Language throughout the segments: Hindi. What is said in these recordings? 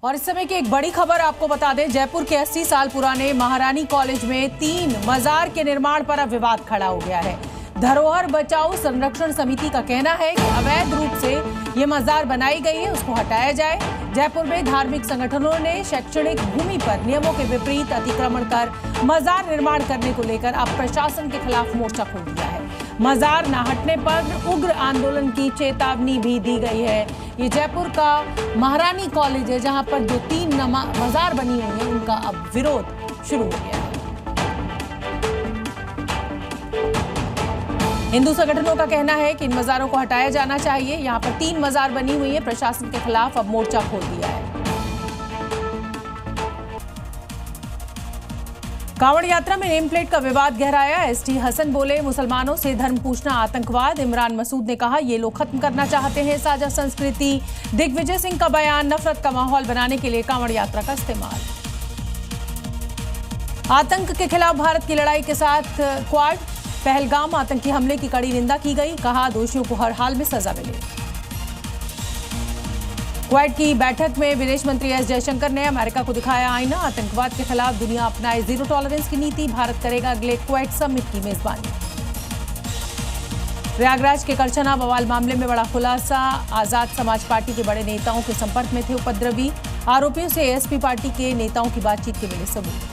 और इस समय की एक बड़ी खबर आपको बता दें, जयपुर के 80 साल पुराने महारानी कॉलेज में 3 मजार के निर्माण पर अब विवाद खड़ा हो गया है। धरोहर बचाओ संरक्षण समिति का कहना है कि अवैध रूप से ये मजार बनाई गई है, उसको हटाया जाए। जयपुर में धार्मिक संगठनों ने शैक्षणिक भूमि पर नियमों के विपरीत अतिक्रमण कर मजार निर्माण करने को लेकर अब प्रशासन के खिलाफ मोर्चा खोल दिया है। मजार न हटने पर उग्र आंदोलन की चेतावनी भी दी गई है। ये जयपुर का महारानी कॉलेज है, जहां पर जो 3 मजार बनी हुई है उनका अब विरोध शुरू हो गया है। हिंदू संगठनों का कहना है कि इन मजारों को हटाया जाना चाहिए। यहां पर 3 मजार बनी हुई है, प्रशासन के खिलाफ अब मोर्चा खोल दिया है। कांवड़ यात्रा में नेम प्लेट का विवाद गहराया। एसटी हसन बोले, मुसलमानों से धर्म पूछना आतंकवाद। इमरान मसूद ने कहा, ये लोग खत्म करना चाहते हैं साझा संस्कृति। दिग्विजय सिंह का बयान, नफरत का माहौल बनाने के लिए कांवड़ यात्रा का इस्तेमाल। आतंक के खिलाफ भारत की लड़ाई के साथ क्वाड। पहलगाम आतंकी हमले की कड़ी निंदा की गई, कहा दोषियों को हर हाल में सजा मिले। क्वाड की बैठक में विदेश मंत्री एस जयशंकर ने अमेरिका को दिखाया आईना। आतंकवाद के खिलाफ दुनिया अपनाए जीरो टॉलरेंस की नीति। भारत करेगा अगले क्वाड समिट की मेजबानी। प्रयागराज के करछना बवाल मामले में बड़ा खुलासा। आजाद समाज पार्टी के बड़े नेताओं के संपर्क में थे उपद्रवी। आरोपियों से एएसपी पार्टी के नेताओं की बातचीत के मिले सबूत।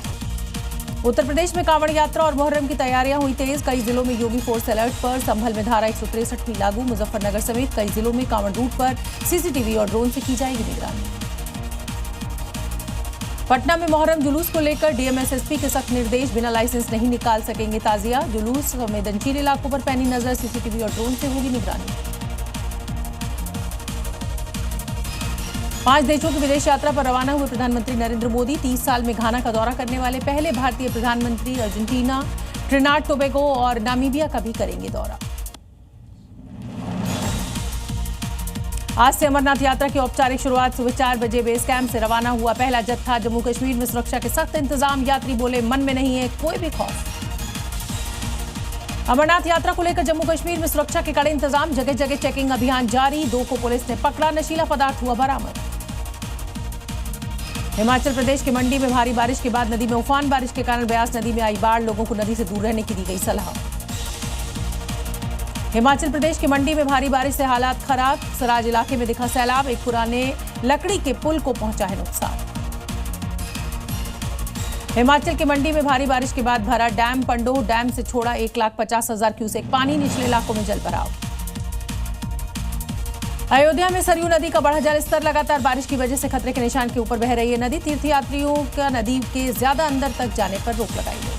उत्तर प्रदेश में कांवड़ यात्रा और मुहर्रम की तैयारियां हुई तेज। कई जिलों में योगी फोर्स अलर्ट पर। संभल में धारा 163 भी लागू। मुजफ्फरनगर समेत कई जिलों में कांवड़ रूट पर सीसीटीवी और ड्रोन से की जाएगी निगरानी। पटना में मुहर्रम जुलूस को लेकर डीएम-एसएसपी के सख्त निर्देश। बिना लाइसेंस नहीं निकाल सकेंगे ताजिया। जुलूस संवेदनशील इलाकों पर पैनी नजर। सीसीटीवी और ड्रोन से होगी निगरानी। 5 देशों की विदेश यात्रा पर रवाना हुए प्रधानमंत्री नरेंद्र मोदी 30 साल में घाना का दौरा करने वाले पहले भारतीय प्रधानमंत्री। अर्जेंटीना, ट्रिनिडाद टोबैगो और नामीबिया का भी करेंगे दौरा। आज से अमरनाथ यात्रा की औपचारिक शुरुआत। सुबह 4 बजे बेस कैंप से रवाना हुआ पहला जत्था। जम्मू कश्मीर में सुरक्षा के सख्त इंतजाम। यात्री बोले, मन में नहीं है कोई भी खौफ। अमरनाथ यात्रा को लेकर जम्मू कश्मीर में सुरक्षा के कड़े इंतजाम। जगह जगह चेकिंग अभियान जारी। 2 को पुलिस ने पकड़ा। नशीला पदार्थ हुआ बरामद। हिमाचल प्रदेश के मंडी में भारी बारिश के बाद नदी में उफान। बारिश के कारण ब्यास नदी में आई बाढ़। लोगों को नदी से दूर रहने की दी गई सलाह। हिमाचल प्रदेश के मंडी में भारी बारिश से हालात खराब। सराज इलाके में दिखा सैलाब। एक पुराने लकड़ी के पुल को पहुंचा है नुकसान। हिमाचल के मंडी में भारी बारिश के बाद भरा डैम। पंडोह डैम से छोड़ा 1,50,000 क्यूसेक पानी। निचले इलाकों में जल भराव। अयोध्या में सरयू नदी का बढ़ा जल स्तर। लगातार बारिश की वजह से खतरे के निशान के ऊपर बह रही है नदी। तीर्थयात्रियों का नदी के ज्यादा अंदर तक जाने पर रोक लगाई गई।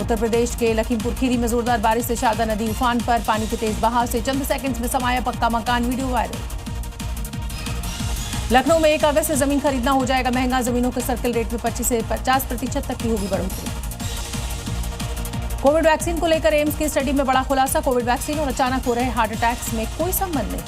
उत्तर प्रदेश के लखीमपुर खीरी में जोरदार बारिश से शारदा नदी उफान पर। पानी के तेज बहाव से चंद सेकंड्स में समाया पक्का मकान। Video viral. लखनऊ में 1 अगस्त से जमीन खरीदना हो जाएगा महंगा। जमीनों के सर्कल रेट में 25 से 50% तक की होगी बढ़ोतरी। कोविड वैक्सीन को लेकर एम्स की स्टडी में बड़ा खुलासा। कोविड वैक्सीन और अचानक हो रहे हार्ट अटैक्स में कोई संबंध नहीं।